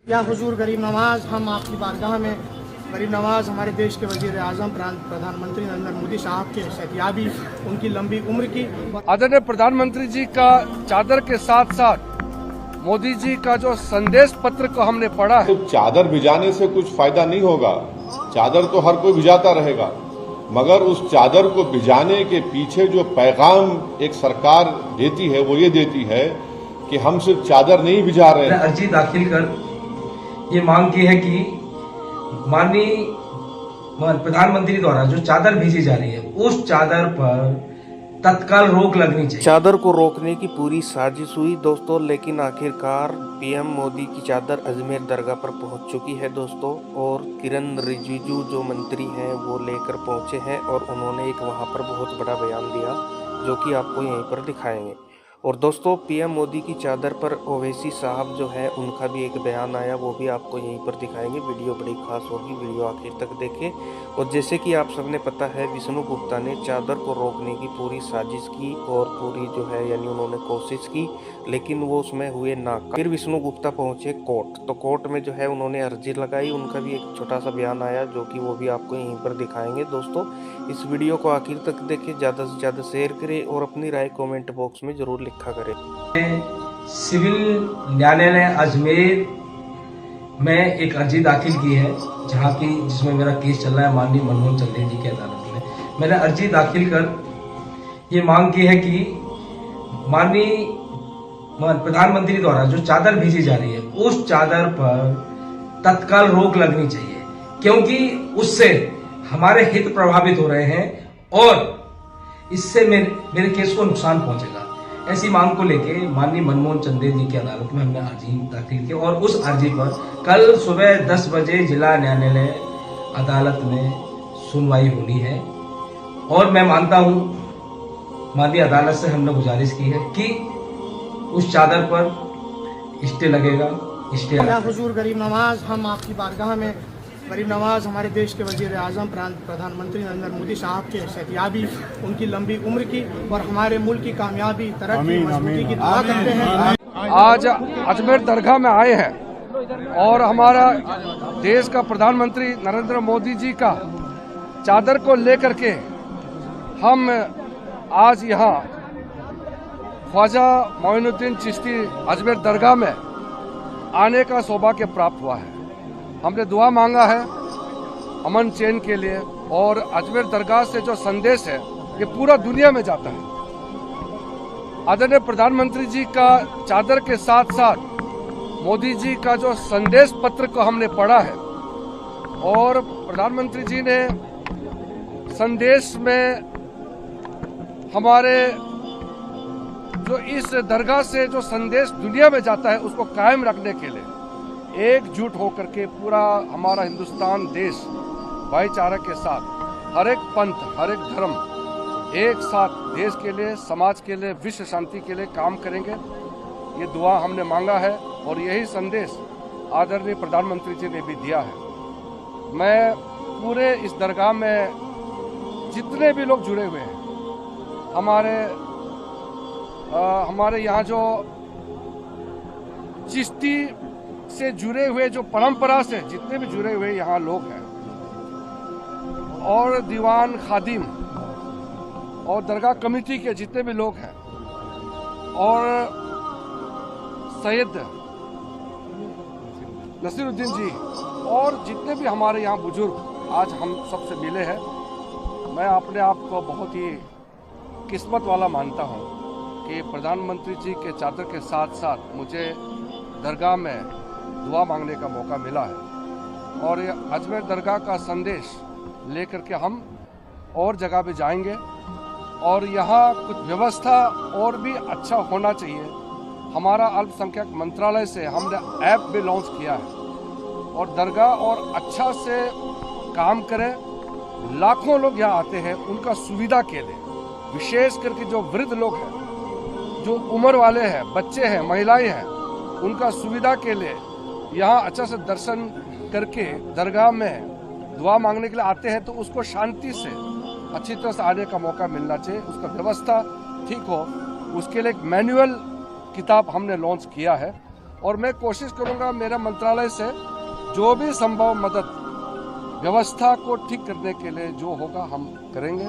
या हुजूर गरीब नवाज, हम आपकी बारगाह में गरीब नवाज हमारे देश के वजीर आज़म प्रधानमंत्री नरेंद्र मोदी साहब के सेहतियाबी, उनकी लंबी उम्र की। आदरणीय प्रधानमंत्री जी का चादर के साथ साथ मोदी जी का जो संदेश पत्र को हमने पढ़ा है। तो चादर भिजाने से कुछ फायदा नहीं होगा, चादर तो हर कोई भिजाता रहेगा, मगर उस चादर को भिजाने के पीछे जो पैगाम एक सरकार देती है वो ये देती है कि हम सिर्फ चादर नहीं भिजा रहे हैं। अर्जी दाखिल कर ये मांग की है कि माननीय प्रधानमंत्री द्वारा जो चादर भेजी जा रही है उस चादर पर तत्काल रोक लगनी चाहिए। चादर को रोकने की पूरी साजिश हुई दोस्तों, लेकिन आखिरकार पीएम मोदी की चादर अजमेर दरगाह पर पहुंच चुकी है दोस्तों। और किरण रिजिजू जो मंत्री हैं वो लेकर पहुंचे हैं और उन्होंने एक वहां पर बहुत बड़ा बयान दिया जो कि आपको यहीं पर दिखाएंगे। और दोस्तों पीएम मोदी की चादर पर ओवैसी साहब जो है उनका भी एक बयान आया, वो भी आपको यहीं पर दिखाएंगे। वीडियो बड़ी खास होगी, वीडियो आखिर तक देखें। और जैसे कि आप सबने पता है विष्णु गुप्ता ने चादर को रोकने की पूरी साजिश की और पूरी जो है यानी उन्होंने कोशिश की, लेकिन वो उसमें हुए नाकाम। फिर विष्णु गुप्ता पहुंचे कोर्ट, तो कोर्ट में जो है उन्होंने अर्जी लगाई, उनका भी एक छोटा सा बयान आया जो कि वो भी आपको यहीं पर दिखाएंगे। दोस्तों इस वीडियो को आखिर तक देखें, ज़्यादा से ज़्यादा शेयर करें और अपनी राय कमेंट बॉक्स में जरूर लिखा करें। सिविल न्यायालय अजमेर में एक अर्जी दाखिल की है जहां की जिसमें मेरा केस चल रहा है माननीय मनमोहन चंदेल जी की अदालत में। मैंने अर्जी दाखिल कर ये मांग की है कि माननीय प्रधानमंत्री द्वारा जो चादर भेजी जा रही है उस चादर पर तत्काल रोक लगनी चाहिए, क्योंकि उससे हमारे हित प्रभावित हो रहे हैं और इससे मेरे केस को नुकसान पहुंचेगा। ऐसी मांग को लेके माननीय मनमोहन चंदेल जी की अदालत में हमने अर्जी दाखिल की और उस अर्जी पर कल सुबह 10 बजे जिला न्यायालय अदालत में सुनवाई होनी है। और मैं मानता हूं माननीय अदालत से हमने गुजारिश की है कि उस चादर पर स्टे लगेगा। या हुजूर गरीब नवाज, हम आपकी बारगाह में गरीब नवाज हमारे देश के वजीर आज़म प्रधानमंत्री नरेंद्र मोदी साहब के सेहतियाबी, उनकी लंबी उम्र की और हमारे मुल्क की कामयाबी तरक्की मजबूती की दुआ करते हैं। आज अजमेर दरगाह में आए हैं और हमारा देश का प्रधानमंत्री नरेंद्र मोदी जी का चादर को लेकर के हम आज यहाँ ख्वाजा मोइनुद्दीन चिश्ती अजमेर दरगाह में आने का सौभाग्य प्राप्त हुआ है। हमने दुआ मांगा है अमन चैन के लिए और अजमेर दरगाह से जो संदेश है ये पूरा दुनिया में जाता है। आदरणीय प्रधानमंत्री जी का चादर के साथ साथ मोदी जी का जो संदेश पत्र को हमने पढ़ा है और प्रधानमंत्री जी ने संदेश में हमारे जो इस दरगाह से जो संदेश दुनिया में जाता है उसको कायम रखने के लिए एकजुट होकर के पूरा हमारा हिंदुस्तान देश भाईचारा के साथ हर एक पंथ हर एक धर्म एक साथ देश के लिए समाज के लिए विश्व शांति के लिए काम करेंगे। ये दुआ हमने मांगा है और यही संदेश आदरणीय प्रधानमंत्री जी ने भी दिया है। मैं पूरे इस दरगाह में जितने भी लोग जुड़े हुए हैं हमारे यहाँ जो चिश्ती से जुड़े हुए जो परंपरा से जितने भी जुड़े हुए यहाँ लोग हैं और दीवान खादिम और दरगाह कमेटी के जितने भी लोग हैं और सैयद नसीरुद्दीन जी और जितने भी हमारे यहाँ बुजुर्ग आज हम सबसे मिले हैं, मैं अपने आप को बहुत ही किस्मत वाला मानता हूँ कि प्रधानमंत्री जी के चादर के साथ साथ मुझे दरगाह में दुआ मांगने का मौका मिला है। और ये अजमेर दरगाह का संदेश लेकर के हम और जगह पे जाएंगे और यहाँ कुछ व्यवस्था और भी अच्छा होना चाहिए। हमारा अल्पसंख्यक मंत्रालय से हमने ऐप भी लॉन्च किया है और दरगाह और अच्छा से काम करें। लाखों लोग यहाँ आते हैं, उनका सुविधा के लिए विशेष करके जो वृद्ध लोग हैं, जो उम्र वाले हैं, बच्चे हैं, महिलाएं हैं, उनका सुविधा के लिए यहाँ अच्छा से दर्शन करके दरगाह में दुआ मांगने के लिए आते हैं तो उसको शांति से अच्छी तरह से आने का मौका मिलना चाहिए। उसका व्यवस्था ठीक हो, उसके लिए एक मैनुअल किताब हमने लॉन्च किया है और मैं कोशिश करूंगा मेरा मंत्रालय से जो भी संभव मदद व्यवस्था को ठीक करने के लिए जो होगा हम करेंगे।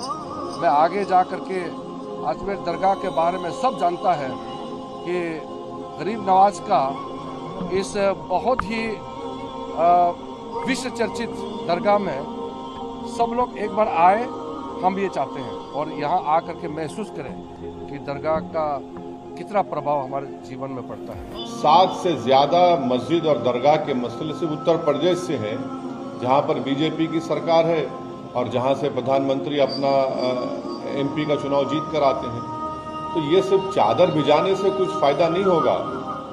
मैं आगे जा कर के अजमेर दरगाह के बारे में सब जानता है कि गरीब नवाज का इस बहुत ही विश्व चर्चित दरगाह में सब लोग एक बार आए, हम ये चाहते हैं और यहाँ आकर के महसूस करें कि दरगाह का कितना प्रभाव हमारे जीवन में पड़ता है। 7 से ज्यादा मस्जिद और दरगाह के मसले सिर्फ उत्तर प्रदेश से हैं, जहां पर बीजेपी की सरकार है और जहां से प्रधानमंत्री अपना एमपी का चुनाव जीत कर आते हैं। तो ये सिर्फ चादर भिजाने से कुछ फायदा नहीं होगा।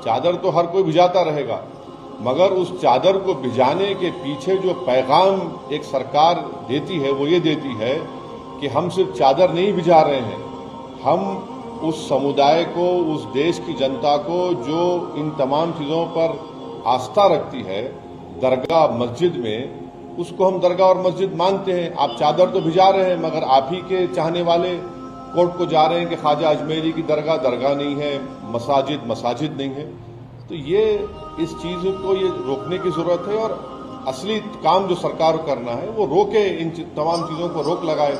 चादर तो हर कोई भिजाता रहेगा, मगर उस चादर को भिजाने के पीछे जो पैगाम एक सरकार देती है वो ये देती है कि हम सिर्फ चादर नहीं भिजा रहे हैं, हम उस समुदाय को, उस देश की जनता को जो इन तमाम चीजों पर आस्था रखती है दरगाह मस्जिद में, उसको हम दरगाह और मस्जिद मानते हैं। आप चादर तो भिजा रहे हैं, मगर आप ही के चाहने वाले कोर्ट को जा रहे हैं कि ख्वाजा अजमेरी की दरगाह दरगाह नहीं है, मसाजिद मसाजिद नहीं है। तो ये इस चीज को ये रोकने की जरूरत है और असली काम जो सरकार को करना है वो रोके, इन तमाम चीजों को रोक लगाए।